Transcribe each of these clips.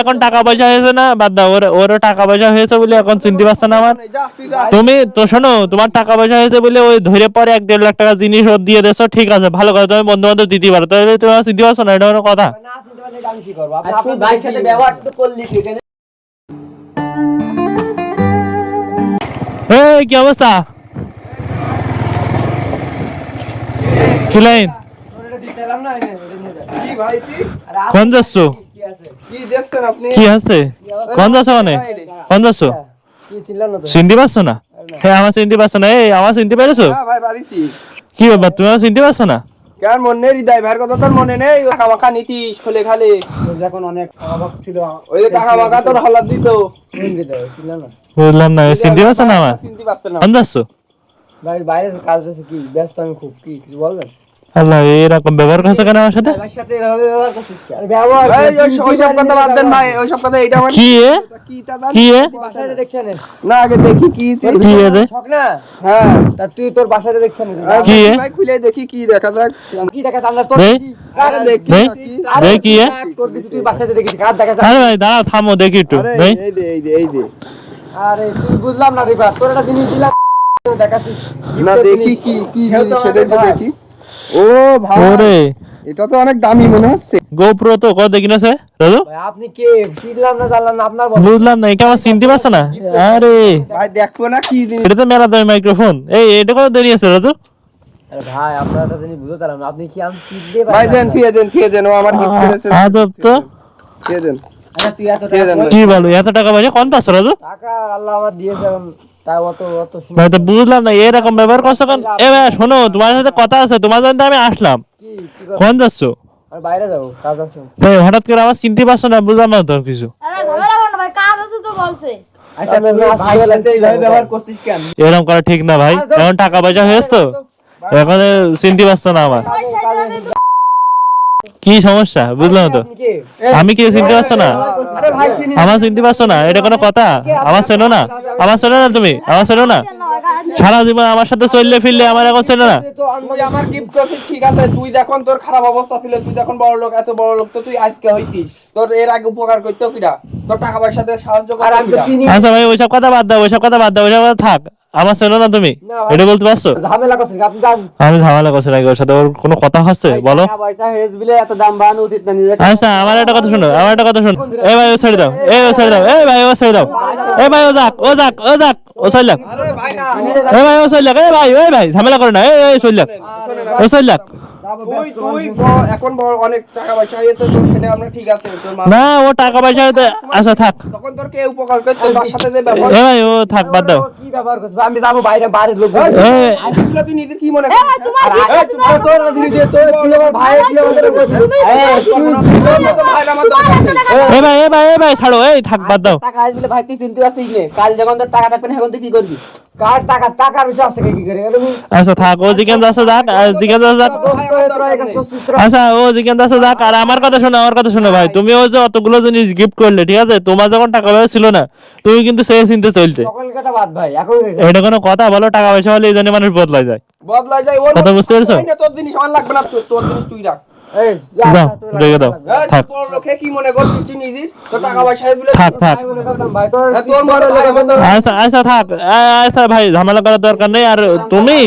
এখন টাকা পয়সা হয়েছে না, বাদ দাও, ওর টাকা পয়সা হয়েছে বলে এখন চিনতে পারছে না আমার। তুমি তো শোনো, তোমার টাকা পয়সা হয়েছে বলে ওই ধরে পরে 1-1.5 লাখ টাকা জিনিস ওর দিয়ে দেছো, ঠিক আছে, ভালো কথা, তুমি বন্ধু বান্ধব দিতে পারো, তাহলে তুমি চিনতে পারছো না, এটা কোনো কথা? আপনি ভাইয়ের সাথে ব্যবহারটা করলি এখানে। এই কি অবস্থা? কি লাইন? কি ভাই তুই কোন যাচ্ছ? কি দেখছেন আপনি? কি আছে? কোন যাচ্ছ? মানে কোন যাচ্ছ? চিনতে পারছো না? হ্যাঁ, আমার চিনতে পারছো না? এই আমার চিনতে পেরেছো? হ্যাঁ ভাই বাড়িছি। কি ব্যাপার, তুমি আমার চিনতে পারছো না? কেন মনে নেই? হৃদয় ভাইয়ের কথা তোর মনে নেই? টাকা মাখা নীতিশ খোলে খালে এখন অনেক অভাব ছিল। ওই যে টাকা মাখা তোর হলাদ দিত। বুঝলাম না, চিনতে পারছো না আমার? চিনতে পারছেন না কোন যাচ্ছ? ভাই বাইরে কাজ আছে, কি ব্যস্ত আমি খুব, কি কিছু বলবেন? আল্লাহ, এরকম ব্যবহার করছো কেন আমার সাথে? ভাইয়ের সাথে এভাবে ব্যবহার করছিস কেন? ব্যবহার এই ওইসব কথা বাদ দেন ভাই, ওইসব কথা এইটা আমার কি এ? কি তা জানি? কি এ? বাসায় দেখছেন না আগে দেখি কি কি এ রে? শখ না? হ্যাঁ তা তুই তোর বাসায় দেখছেন কি এ? ভাই খুলে দেখি কি দেখা যাক। কি দেখা আমরা তোর রে? কি? আরে দেখি রে? কি? রে কি এ? তোর দিছি তুই বাসায় দেখেছিস, কার দেখা আরে ভাই দাঁড়াও, থামো দেখি একটু। আরে ভাই এই যে এই যে এই যে আরে তুই বুঝলাম না রিবা, তোর একটা জিনিস দিলাম দেখাছিস না দেখি কি কি জিনিস সেটাই তো দেখি। ও ভাই ওরে এটা তো অনেক দামি মনে হচ্ছে। গোপ্রো তো কত দেখি না সে দাদু? ভাই আপনি কে? চিনলাম না, জানলাম না, আপনার বল। বুঝলাম না, এটা আমার চিনতে পারছো না? আরে ভাই দেখবো না কি জিনিস? এটা তো মেলা দামি মাইক্রোফোন। এই এটা কত দেরি আছে রাজু? আরে ভাই আপনার একটা জিনিস বুঝতে পারলাম না, আপনি কি আমি চিনতে ভাই পারি দেন থিয়ে দেন ও আমার গিফট করেছে। আদব তো। থিয়ে দেন আচ্ছা তুই এত দিয়ে দেন টাকা ভাই। কি বলো, এত টাকা পয়সা কোন পাচ্ছ রাজু? টাকা আল্লাহ আমার দিয়েছে, এখন তাই অত অত ভাই তো বুঝলাম না, এরকম ব্যবহার করছো কেন? এ ভাই শোনো, তোমার সাথে কথা আছে, তোমার জন্য আমি আসলাম। কি কি করব? কোন যাচ্ছ? আমি বাইরে যাব, কাজ আছে। তাই হঠাৎ করে আমার চিনতে পারছো না, বুঝলাম না তো কিছু। আরে ঝামেলা করো না ভাই, কাজ আছে তো বলছে। আচ্ছা তুই ভাইয়ের সাথে এইভাবে ব্যবহার করছিস কেন? এরকম করা ঠিক না ভাই, এখন টাকা পয়সা হয়েছে তো, এখন চিনতে পারছো না আমার। ওই সেদিন কি সমস্যা বুঝলাম না তো। আপনি কে? আমি কি চিনতে পারছো না? আরে ভাই চিনি না। আমার চিনতে পারছো না? এটা কোনো কথা? আমার চেনো না? আমার চেনো না তুমি? আমার চেনো না? সারা জীবন আমার সাথে চললে ফিরলে আমার এখন চেনো না? তো তুই আমার গিফট করছিস ঠিক আছে, তুই যখন তোর খারাপ অবস্থা ছিল, তুই যখন বড় লোক, এত বড় লোক তো তুই আজকে হইতিস। তোর এর আগে উপকার করতে কিরা? তোর টাকা পয়সাতে সাহায্য আর করতে আমি তো কিরা? চিনি আচ্ছা ভাই, ওইসব কথা বাদ দাও, ওইসব কথা বাদ দাও, ওইসব কথা থাক। আমার চেনো না তুমি? না ভাই। এটা বলতে পারছো? ঝামেলা করছিস আপনি যান। আমি ঝামেলা করছি নাকি ওর সাথে? ওর কোনো কথা হচ্ছে বলো? টাকা পয়সা হয়েছে বলে এত দাম বাড়ানো উচিত না নিজে। আচ্ছা আমার একটা কথা শোনো, আমার একটা কথা শোনো। এই ভাই ও ছেড়ে দাও, এই ও ছেড়ে দাও, এই ভাই ও ছেড়ে দাও, এই ভাই ও যাক, ও যাক, ও যাক, ও চল যাক, আরে ভাই না এই ভাই ও চল যাক, এই ভাই, ওই ভাই ঝামেলা করে না, এই চল যাক, শোনেন ও চল যাক। এখন বড় অনেক টাকা পয়সা হয়েছে তো সেটা আমরা ঠিক আছে তোর মা না ও টাকা পয়সা আচ্ছা থাক, তখন তোর কে উপকার করতে তার সাথে যে ব্যবহার এই ভাই ও থাক, বাদ দাও। কি ব্যবহার করছিস? আমি যাবো বাইরে, বাইরের লোক এই, বলবে। এই, আজকে তুই নিজে কি মনে এই করিস? তোমার আর কি আগে তোমার তোর জিনিস দিয়ে তোর তুই আমার ভাই কি আমাদের করছিস? তোর মতো ভাই আমার দরকার নেই। এই ভাই, এই ভাই, এই ভাই ছাড়ো, এই থাক, বাদ দাও। টাকা আসলে ভাই তুই চিনতে পারছিস না, কাল যখন তোর টাকা থাকবে না এখন তুই কি করবি? কার টাকা? টাকার বিষয় আছে কি করে? আচ্ছা থাক, ও জিজ্ঞাসা যাচ্ছে যাক, জিজ্ঞাসা যাক। আচ্ছা ও জিজ্ঞাসা যাচ্ছে যাক, আর আমার কথা শোনো, আমার কথা শোনো ভাই, তুমি ওই যে অতগুলো জিনিস গিফট করলে, ঠিক আছে, তোমার যখন টাকা পয়সা ছিল না, তুমি কিন্তু সেই চিনতে চলতে। সকল কথা বাদ ভাই, এখন এটা কোনো কথা বলো? টাকা পয়সা হলে এই জন্য মানুষ বদলাই যায়। বদলাই যায় ওর কথা বুঝতে পেরেছো? ওই না, তোর জিনিস আমার লাগবে না, তোর জিনিস তুই রাখ। এই যাও, রেখে দাও, এই, থাক তোর লোকে কি মনে করছিস তুই নিজে? তোর টাকা পয়সা বলে থাক থাক। ভাই তোর তোর মতো ভাই আমার দরকার নেই। আচ্ছা আচ্ছা থাক, আচ্ছা ভাই ঝামেলা করার দরকার নেই। আর তুমি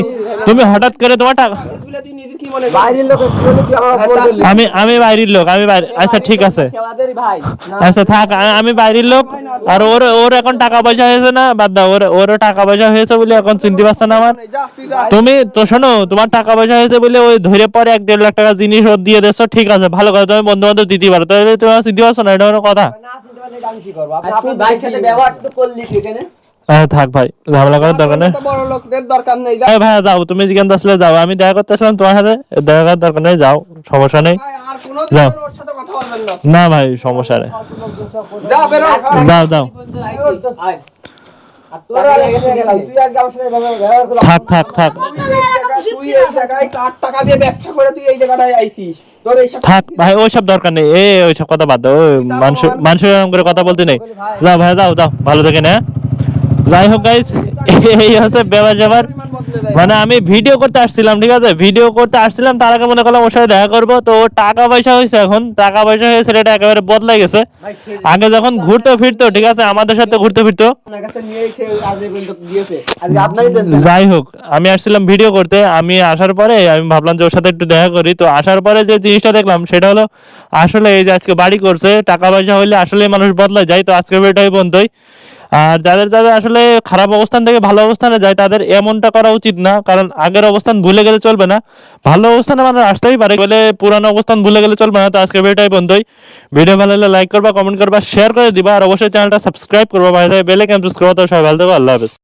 তুমি হঠাৎ করে তোমার টাকা, বলে তুই নিজে কি মনে করছিস? বাইরের লোক ছিল কি আমার বলবি? আমি বাইরের লোক, আমি বাইরে, আচ্ছা ঠিক আছে, আমাদেরই ভাই আচ্ছা থাক, আমি বাইরের লোক। আর ওর এখন টাকা পয়সা হয়েছে না, বাদ দাও, ওর টাকা পয়সা হয়েছে বলে এখন চিনতে পারছে না আমার। যা তুই যা। তুমি তো শোনো, তোমার টাকা পয়সা হয়েছে বলে ওই ধরে পরে 1-1.5 লাখ টাকা জিনিস ওর দিয়ে দেছো, ঠিক আছে, ভালো কথা, তুমি বন্ধু বান্ধব দিতে পারো, তাহলে তুমি চিনতে পারছো না, এটা কোনো কথা? না চিনতে পারলে আমি কি করব? আপনি ভাইয়ের সাথে ব্যবহারটা করলি এখানে। থাক ভাই, ঝামেলা করার দরকার নেই। তোর বড় লোকদের দরকার নেই যা। এই ভাই যাও, তুমি জিজ্ঞাসা আসলে যাও, আমি দেখা করতে আসলাম তোমার সাথে, দেখা করার দরকার নেই, যাও, সমস্যা নেই। ভাই, আর কোনো যাও। দিন ওর সাথে কথা বলবেন না। না ভাই সমস্যা নেই, যা বেরো। যাও যাও, তুই আগে আমার সাথে ব্যবহার করলি। থাক থাক থাক তুই এই জায়গায় 8 টাকা দিয়ে ব্যবসা করে তুই এই জায়গাটায় আইছিস। তোর এইসব থাক ভাই, ওইসব দরকার নেই, ওইসব কথা বাদ দাও, ওই মানুষের এরকম করে কথা বলতে নেই। যাও ভাই, যাও যাও, ভালো থেকে না। যাই হোক গাইস, এই হচ্ছে ব্যাপার। মানে আমি ভিডিও করতে আসছিলাম, ঠিক আছে, ভিডিও করতে আসছিলাম, তার আগে মনে করলাম ওর সাথে দেখা করবো, তো ওর টাকা পয়সা হয়েছে, এখন টাকা পয়সা হয়ে ছেলেটা একেবারে বদলাই গেছে। আগে যখন ঘুরতে ফিরতো, ঠিক আছে, আমাদের সাথে ঘুরতে ফিরতো। আপনার কাছে নিয়ে এসে আজ এই পর্যন্ত দিয়েছে, আজকে আপনারই দেন। যাই হোক, আমি আসছিলাম ভিডিও করতে, আমি আসার পরে আমি ভাবলাম যে ওর সাথে একটু দেখা করি। তো আসার পরে যে জিনিসটা দেখলাম সেটা হলো আসলে এই যে আজকে বাড়ি করছে, টাকা পয়সা হইলে আসলে মানুষ বদলা যায়। তো আজকের ভিডিওটাই বন্ধই। আর যাদের যাদের আসলে খারাপ অবস্থান থেকে ভালো অবস্থানে যায় তাদের এমনটা করা উচিত না, কারণ আগের অবস্থান ভুলে গেলে চলবে না, ভালো অবস্থানে মানুষ আসতেই পারে, বলে পুরানো অবস্থান ভুলে গেলে চলবে না। তো আজকের ভিডিওটাই বন্ধই। ভিডিও ভালো লাগলে লাইক করবা, কমেন্ট করবা, শেয়ার করে দিবা, আর অবশ্যই চ্যানেলটা সাবস্ক্রাইব করবা, বাইরে বেল আইকন প্রেস করবা। তো সবাই ভালো থেকো, আল্লাহ হাফেজ।